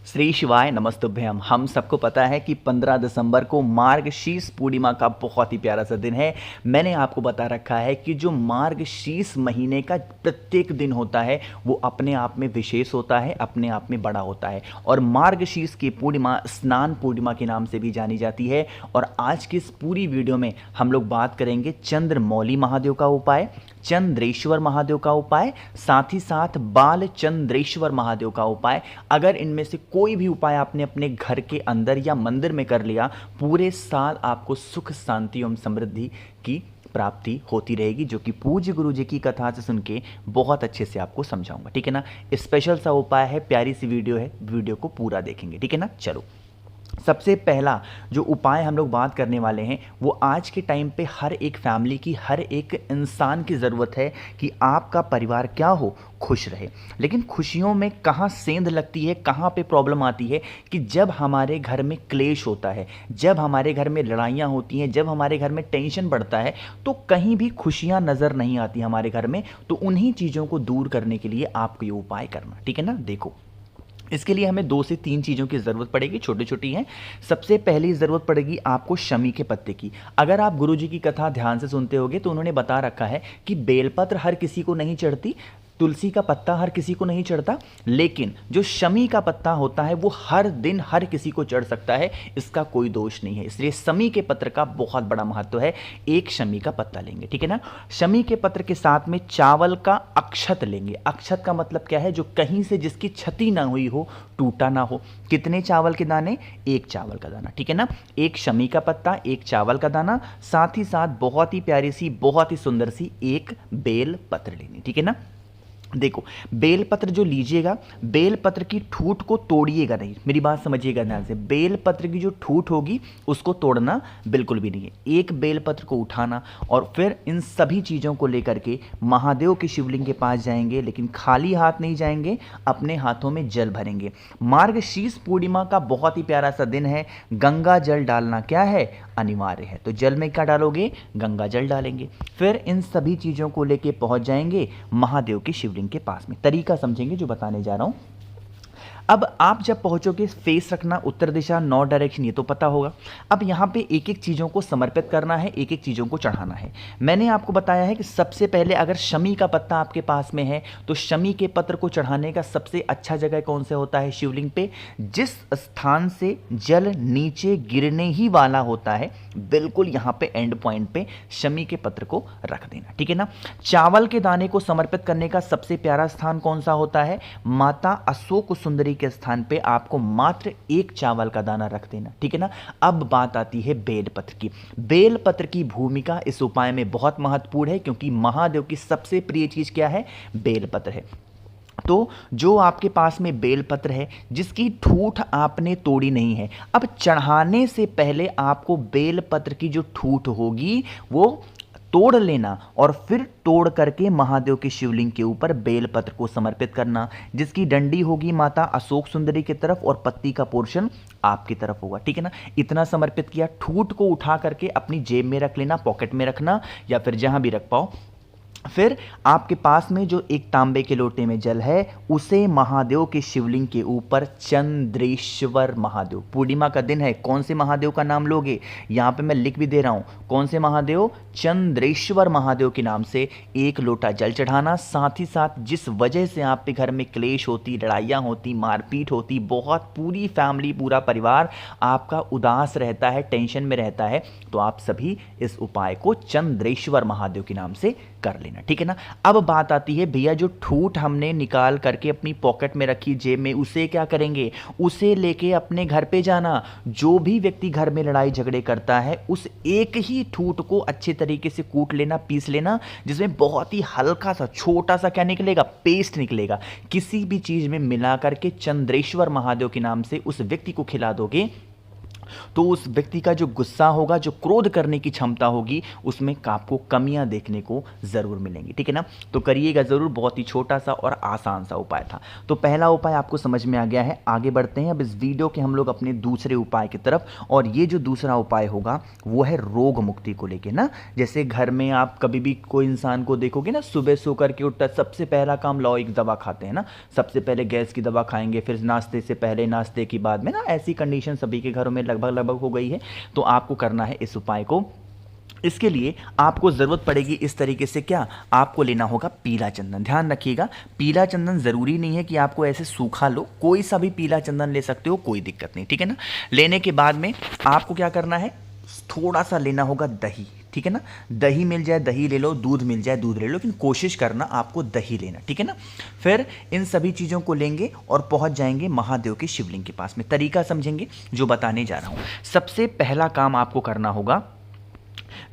श्री शिवाय नमस्तुभ्यम। हम सबको पता है कि 15 दिसंबर को मार्गशीर्ष पूर्णिमा का बहुत ही प्यारा सा दिन है। मैंने आपको बता रखा है कि जो मार्गशीर्ष महीने का प्रत्येक दिन होता है वो अपने आप में विशेष होता है, अपने आप में बड़ा होता है। और मार्गशीर्ष की पूर्णिमा स्नान पूर्णिमा के नाम से भी जानी जाती है। और आज की इस पूरी वीडियो में हम लोग बात करेंगे चंद्रमौली महादेव का उपाय, चंद्रेश्वर महादेव का उपाय, साथ ही साथ बाल चंद्रेश्वर महादेव का उपाय। अगर इनमें से कोई भी उपाय आपने अपने घर के अंदर या मंदिर में कर लिया, पूरे साल आपको सुख शांति एवं समृद्धि की प्राप्ति होती रहेगी, जो कि पूज्य गुरु जी की कथा से सुन के बहुत अच्छे से आपको समझाऊंगा। ठीक है ना। स्पेशल सा उपाय है, प्यारी सी वीडियो है, वीडियो को पूरा देखेंगे। ठीक है ना। चलो, सबसे पहला जो उपाय हम लोग बात करने वाले हैं वो आज के टाइम पे हर एक फैमिली की, हर एक इंसान की ज़रूरत है कि आपका परिवार क्या हो, खुश रहे। लेकिन खुशियों में कहाँ सेंध लगती है, कहाँ पे प्रॉब्लम आती है कि जब हमारे घर में क्लेश होता है, जब हमारे घर में लड़ाइयाँ होती हैं, जब हमारे घर में टेंशन बढ़ता है, तो कहीं भी खुशियाँ नज़र नहीं आती हमारे घर में। तो उन्हीं चीज़ों को दूर करने के लिए आपको ये उपाय करना। ठीक है ना। देखो, इसके लिए हमें 2 से 3 चीज़ों की ज़रूरत पड़ेगी, छोटी छोटी हैं। सबसे पहली ज़रूरत पड़ेगी आपको शमी के पत्ते की। अगर आप गुरुजी की कथा ध्यान से सुनते होगे तो उन्होंने बता रखा है कि बेलपत्र हर किसी को नहीं चढ़ती, तुलसी का पत्ता हर किसी को नहीं चढ़ता, लेकिन जो शमी का पत्ता होता है वो हर दिन हर किसी को चढ़ सकता है, इसका कोई दोष नहीं है। इसलिए शमी के पत्र का बहुत बड़ा महत्व है। एक शमी का पत्ता लेंगे, ठीक है ना। शमी के पत्र के साथ में चावल का अक्षत लेंगे। अक्षत का मतलब क्या है? जो कहीं से जिसकी क्षति ना हुई हो, टूटा ना हो। कितने चावल के दाने? एक चावल का दाना। ठीक है ना। एक शमी का पत्ता, एक चावल का दाना, साथ ही साथ बहुत ही प्यारी सी, बहुत ही सुंदर सी एक बेल पत्र लेनी। ठीक है ना। देखो, बेलपत्र जो लीजिएगा, बेलपत्र की ठूठ को तोड़िएगा नहीं, मेरी बात समझिएगा ध्यान से। बेलपत्र की जो ठूठ होगी उसको तोड़ना बिल्कुल भी नहीं है। एक बेलपत्र को उठाना और फिर इन सभी चीज़ों को लेकर के महादेव के शिवलिंग के पास जाएंगे, लेकिन खाली हाथ नहीं जाएंगे, अपने हाथों में जल भरेंगे। मार्गशीर्ष पूर्णिमा का बहुत ही प्यारा सा दिन है। गंगा जल डालना क्या है? अनिवार्य है। तो जल में क्या डालोगे? गंगा जल डालेंगे। फिर इन सभी चीज़ों को लेके पहुंच जाएंगे महादेव के शिवलिंग के पास में। तरीका समझेंगे जो बताने जा रहा हूं। अब आप जब पहुंचोगे, फेस रखना उत्तर दिशा, नॉर्थ डायरेक्शन, ये तो पता होगा। अब यहाँ पे एक एक चीज़ों को समर्पित करना है, एक एक चीज़ों को चढ़ाना है। मैंने आपको बताया है कि सबसे पहले अगर शमी का पत्ता आपके पास में है तो शमी के पत्र को चढ़ाने का सबसे अच्छा जगह कौन से होता है? शिवलिंग पे। जिस स्थान से जल नीचे गिरने ही वाला होता है, बिल्कुल यहाँ पे एंड पॉइंट पे शमी के पत्र को रख देना। ठीक है ना। चावल के दाने को समर्पित करने का सबसे प्यारा स्थान कौन सा होता है? माता अशोक सुंदरी के स्थान पे आपको मात्र एक चावल का दाना रख देना। ठीक है ना। अब बात आती है बेलपत्र की। बेलपत्र की भूमिका इस उपाय में बहुत महत्वपूर्ण है, क्योंकि महादेव की सबसे प्रिय चीज क्या है? बेलपत्र है। तो जो आपके पास में बेलपत्र है जिसकी ठूठ आपने तोड़ी नहीं है, अब चढ़ाने से पहले आपको बेलपत्र की जो ठूठ होगी वो तोड़ लेना और फिर तोड़ करके महादेव के शिवलिंग के ऊपर बेलपत्र को समर्पित करना, जिसकी डंडी होगी माता अशोक सुंदरी की तरफ और पत्ती का पोर्शन आपकी तरफ होगा। ठीक है ना। इतना समर्पित किया। ठूठ को उठा करके अपनी जेब में रख लेना, पॉकेट में रखना या फिर जहां भी रख पाओ। फिर आपके पास में जो एक तांबे के लोटे में जल है, उसे महादेव के शिवलिंग के ऊपर चंद्रेश्वर महादेव, पूर्णिमा का दिन है, कौन से महादेव का नाम लोगे? यहां पे मैं लिख भी दे रहा हूं, कौन से महादेव? चंद्रेश्वर महादेव के नाम से एक लोटा जल चढ़ाना। साथ ही साथ जिस वजह से आपके घर में क्लेश होती, लड़ाइयाँ होती, मारपीट होती, बहुत पूरी फैमिली, पूरा परिवार आपका उदास रहता है, टेंशन में रहता है, तो आप सभी इस उपाय को चंद्रेश्वर महादेव के नाम से कर लेना। ठीक है ना। अब बात आती है भैया, जो ठूठ हमने निकाल करके अपनी पॉकेट में रखी, जेब में, उसे क्या करेंगे? उसे लेके अपने घर पे जाना। जो भी व्यक्ति घर में लड़ाई झगड़े करता है, उस एक ही ठूठ को अच्छे तरीके से कूट लेना, पीस लेना, जिसमें बहुत ही हल्का सा, छोटा सा क्या निकलेगा? पेस्ट निकलेगा। किसी भी चीज में मिला करके चंद्रेश्वर महादेव के नाम से उस व्यक्ति को खिला दोगे, तो उस व्यक्ति का जो गुस्सा होगा, जो क्रोध करने की क्षमता होगी, उसमें आपको कमियां देखने को ज़रूर मिलेंगी। ठीक है ना? तो करिएगा ज़रूर, बहुत ही छोटा सा और आसान सा उपाय था। तो पहला उपाय आपको समझ में आ गया है। आगे बढ़ते हैं अब इस वीडियो के हम लोग अपने दूसरे उपाय की तरफ। और ये जो दूसरा उपाय होगा वो है रोग मुक्ति को लेके ना। जैसे घर में आप कभी भी कोई इंसान को देखोगे ना, सुबह सो करके उठता है, सबसे पहला काम लाओ एक दवा खाते हैं ना। सबसे पहले गैस की दवा खाएंगे, फिर नाश्ते से पहले, नाश्ते के बाद में ना। ऐसी कंडीशन सभी के घरों में लगभग हो गई है। तो आपको करना है इस उपाय को। इसके लिए आपको ज़रूरत पड़ेगी इस तरीके से, क्या आपको लेना होगा पीला चंदन। ध्यान रखिएगा, पीला चंदन ज़रूरी नहीं है कि आपको ऐसे सूखा लो, कोई सा भी पीला चंदन ले सकते हो, कोई दिक्कत नहीं। ठीक है ना? लेने के बाद में आपको क्या करना है, थोड़ा सा लेना होगा दही। ठीक है ना? दही मिल जाए दही ले लो, दूध मिल जाए दूध ले लो, लेकिन कोशिश करना आपको दही लेना। ठीक है ना? फिर इन सभी चीज़ों को लेंगे और पहुंच जाएंगे महादेव के शिवलिंग के पास में। तरीका समझेंगे जो बताने जा रहा हूं। सबसे पहला काम आपको करना होगा,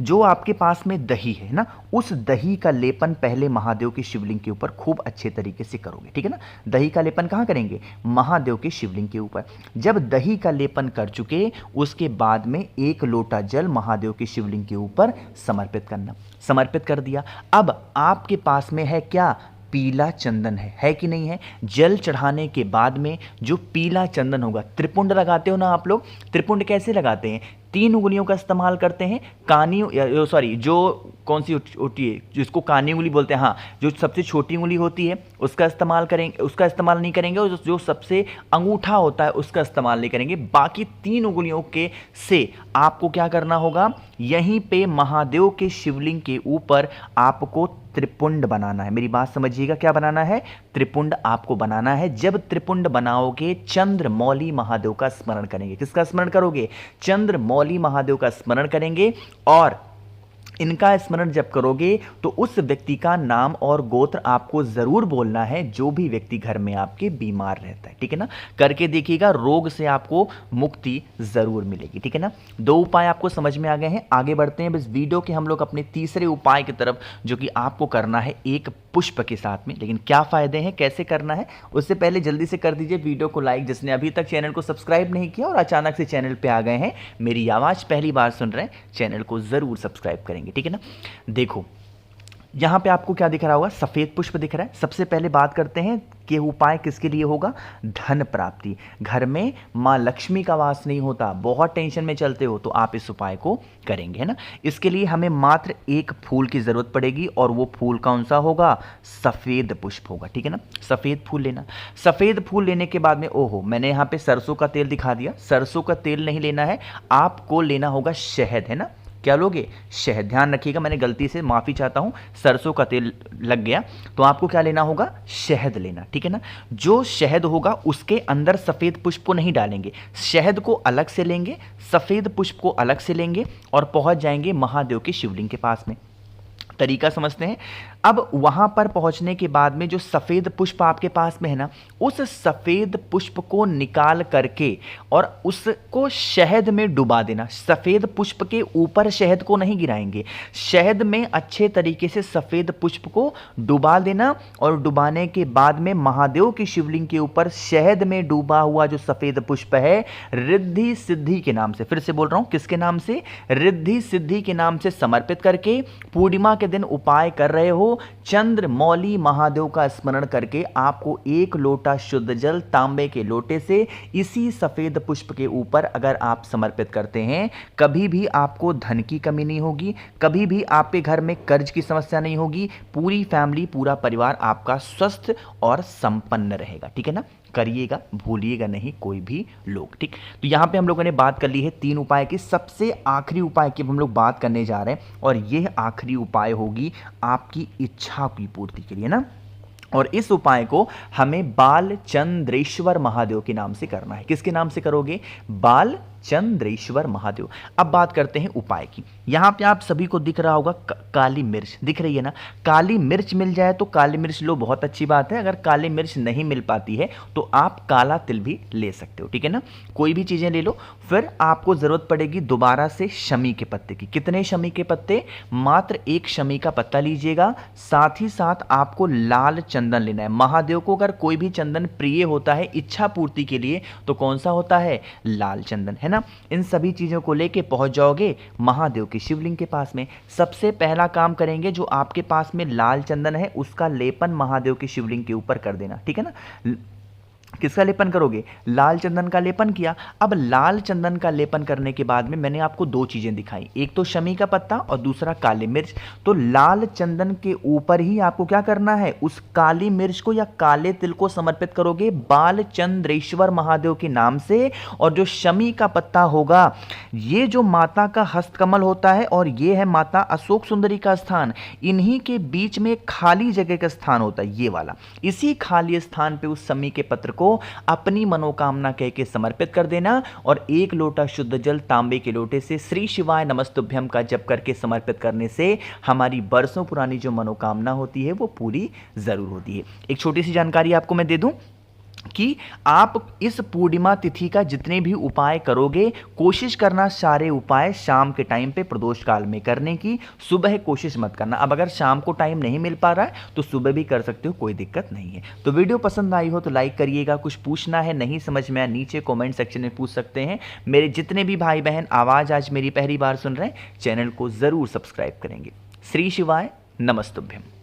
जो आपके पास में दही है ना, उस दही का लेपन पहले महादेव के शिवलिंग के ऊपर खूब अच्छे तरीके से करोगे। ठीक है ना? दही का लेपन कहाँ करेंगे? महादेव के शिवलिंग के ऊपर। जब दही का लेपन कर चुके, उसके बाद में 1 लोटा जल महादेव के शिवलिंग के ऊपर समर्पित करना। समर्पित कर दिया। अब आपके पास में है क्या? पीला चंदन है कि नहीं है? जल चढ़ाने के बाद में जो पीला चंदन होगा, त्रिपुंड लगाते हो ना आप लोग। त्रिपुंड कैसे लगाते हैं? 3 उंगलियों का इस्तेमाल करते हैं। कानी, सॉरी, जो कौन सी होती है जिसको कानी उंगली बोलते हैं, हाँ, जो सबसे छोटी उंगली होती है उसका इस्तेमाल करेंगे, उसका इस्तेमाल नहीं करेंगे। और जो सबसे अंगूठा होता है उसका इस्तेमाल नहीं करेंगे। बाकी 3 उंगलियों के से आपको क्या करना होगा, यहीं पे महादेव के शिवलिंग के ऊपर आपको त्रिपुंड बनाना है। मेरी बात समझिएगा, क्या बनाना है? त्रिपुंड आपको बनाना है। जब त्रिपुंड बनाओगे, चंद्रमौली महादेव का स्मरण करेंगे। किसका स्मरण करोगे? चंद्रमौली महादेव का स्मरण करेंगे। और इनका स्मरण जब करोगे तो उस व्यक्ति का नाम और गोत्र आपको जरूर बोलना है, जो भी व्यक्ति घर में आपके बीमार रहता है। ठीक है ना? करके देखिएगा, रोग से आपको मुक्ति जरूर मिलेगी। ठीक है ना? 2 उपाय आपको समझ में आ गए हैं। आगे बढ़ते हैं इस वीडियो के हम लोग अपने तीसरे उपाय की तरफ, जो कि आपको करना है एक पुष्प के साथ में। लेकिन क्या फायदे हैं, कैसे करना है, उससे पहले जल्दी से कर दीजिए वीडियो को लाइक, जिसने अभी तक चैनल को सब्सक्राइब नहीं किया और अचानक से चैनल पे आ गए हैं, मेरी आवाज़ पहली बार सुन रहे हैं, चैनल को ज़रूर सब्सक्राइब करेंगे। ठीक है ना? देखो, यहां पे आपको क्या दिख रहा होगा? सफेद पुष्प दिख रहा है। सबसे पहले बात करते हैं कि उपाय किसके लिए होगा? धन प्राप्ति। घर में मां लक्ष्मी का वास नहीं होता, बहुत टेंशन में चलते हो, तो आप इस उपाय को करेंगे, है ना? इसके लिए हमें मात्र एक फूल की जरूरत पड़ेगी, और वो फूल कौन सा होगा? सफेद पुष्प होगा। ठीक है ना? सफेद फूल लेना। सफेद फूल लेने के बाद में, ओहो, मैंने यहां पे सरसों का तेल दिखा दिया। सरसों का तेल नहीं लेना है, आपको लेना होगा शहद। है ना? क्या लोगे? शहद। ध्यान रखिएगा, मैंने गलती से, माफ़ी चाहता हूं, सरसों का तेल लग गया। तो आपको क्या लेना होगा? शहद लेना। ठीक है ना? जो शहद होगा उसके अंदर सफ़ेद पुष्प को नहीं डालेंगे, शहद को अलग से लेंगे, सफ़ेद पुष्प को अलग से लेंगे, और पहुंच जाएंगे महादेव के शिवलिंग के पास में। तरीका समझते हैं। अब वहां पर पहुंचने के बाद में जो सफेद पुष्प आपके पास में है ना, उस सफेद पुष्प को निकाल करके और उसको शहद में डुबा देना। सफेद पुष्प के ऊपर शहद को नहीं गिराएंगे, शहद में अच्छे तरीके से सफेद पुष्प को डुबा देना। और डुबाने के बाद में महादेव की शिवलिंग के ऊपर शहद में डूबा हुआ जो सफेद पुष्प है, रिद्धि सिद्धि के नाम से, फिर से बोल रहा हूं, किसके नाम से? रिद्धि सिद्धि के नाम से समर्पित करके पूर्णिमा के दिन उपाय कर रहे हो, चंद्रमौली महादेव का स्मरण करके आपको 1 लोटा शुद्ध जल तांबे के लोटे से इसी सफेद पुष्प के ऊपर अगर आप समर्पित करते हैं, कभी भी आपको धन की कमी नहीं होगी, कभी भी आपके घर में कर्ज की समस्या नहीं होगी, पूरी फैमिली, पूरा परिवार आपका स्वस्थ और संपन्न रहेगा। ठीक है ना? करिएगा, भूलिएगा नहीं कोई भी लोग। ठीक, तो यहां पे हम लोगों ने बात कर ली है 3 उपाय की। सबसे आखिरी उपाय की हम लोग बात करने जा रहे हैं, और यह आखिरी उपाय होगी आपकी इच्छा की पूर्ति के लिए ना। और इस उपाय को हमें बालचंद्रेश्वर महादेव के नाम से करना है। किसके नाम से करोगे? बालचंद्रेश्वर महादेव। अब बात करते हैं उपाय की। यहां पे आप सभी को दिख रहा होगा काली मिर्च दिख रही है ना। काली मिर्च मिल जाए तो काली मिर्च लो, बहुत अच्छी बात है। अगर काली मिर्च नहीं मिल पाती है तो आप काला तिल भी ले सकते हो। ठीक है ना? कोई भी चीजें ले लो। फिर आपको जरूरत पड़ेगी दोबारा से शमी के पत्ते की। कितने शमी के पत्ते? मात्र 1 शमी का पत्ता लीजिएगा। साथ ही साथ आपको लाल चंदन लेना है। महादेव को अगर कोई भी चंदन प्रिय होता है इच्छा पूर्ति के लिए तो कौन सा होता है? लाल चंदन, है ना। इन सभी चीज़ों को लेके पहुंच जाओगे महादेव के शिवलिंग के पास में। सबसे पहला काम करेंगे, जो आपके पास में लाल चंदन है उसका लेपन महादेव के शिवलिंग के ऊपर कर देना, ठीक है ना। किसका लेपन करोगे? लाल चंदन का लेपन किया। अब लाल चंदन का लेपन करने के बाद में मैंने आपको दो चीजें दिखाई, एक तो शमी का पत्ता और दूसरा काली मिर्च। तो लाल चंदन के ऊपर ही आपको क्या करना है, उस काली मिर्च को या काले तिल को समर्पित करोगे बालचंद्रेश्वर महादेव के नाम से। और जो शमी का पत्ता होगा, ये जो माता का हस्तकमल होता है और ये है माता अशोक सुंदरी का स्थान, इन्हीं के बीच में एक खाली जगह का स्थान होता है, ये वाला। इसी खाली स्थान पे उस शमी के पत्र को अपनी मनोकामना कह के समर्पित कर देना और एक लोटा शुद्ध जल तांबे के लोटे से श्री शिवाय नमस्तुभ्यम का जप करके समर्पित करने से हमारी बरसों पुरानी जो मनोकामना होती है वो पूरी जरूर होती है। एक छोटी सी जानकारी आपको मैं दे दूं कि आप इस पूर्णिमा तिथि का जितने भी उपाय करोगे, कोशिश करना सारे उपाय शाम के टाइम पे प्रदोष काल में करने की। सुबह कोशिश मत करना। अब अगर शाम को टाइम नहीं मिल पा रहा है तो सुबह भी कर सकते हो, कोई दिक्कत नहीं है। तो वीडियो पसंद आई हो तो लाइक करिएगा। कुछ पूछना है, नहीं समझ में आया, नीचे कॉमेंट सेक्शन में पूछ सकते हैं। मेरे जितने भी भाई बहन आवाज़ आज मेरी पहली बार सुन रहे हैं, चैनल को ज़रूर सब्सक्राइब करेंगे। श्री शिवाय नमस्तुभ्यम।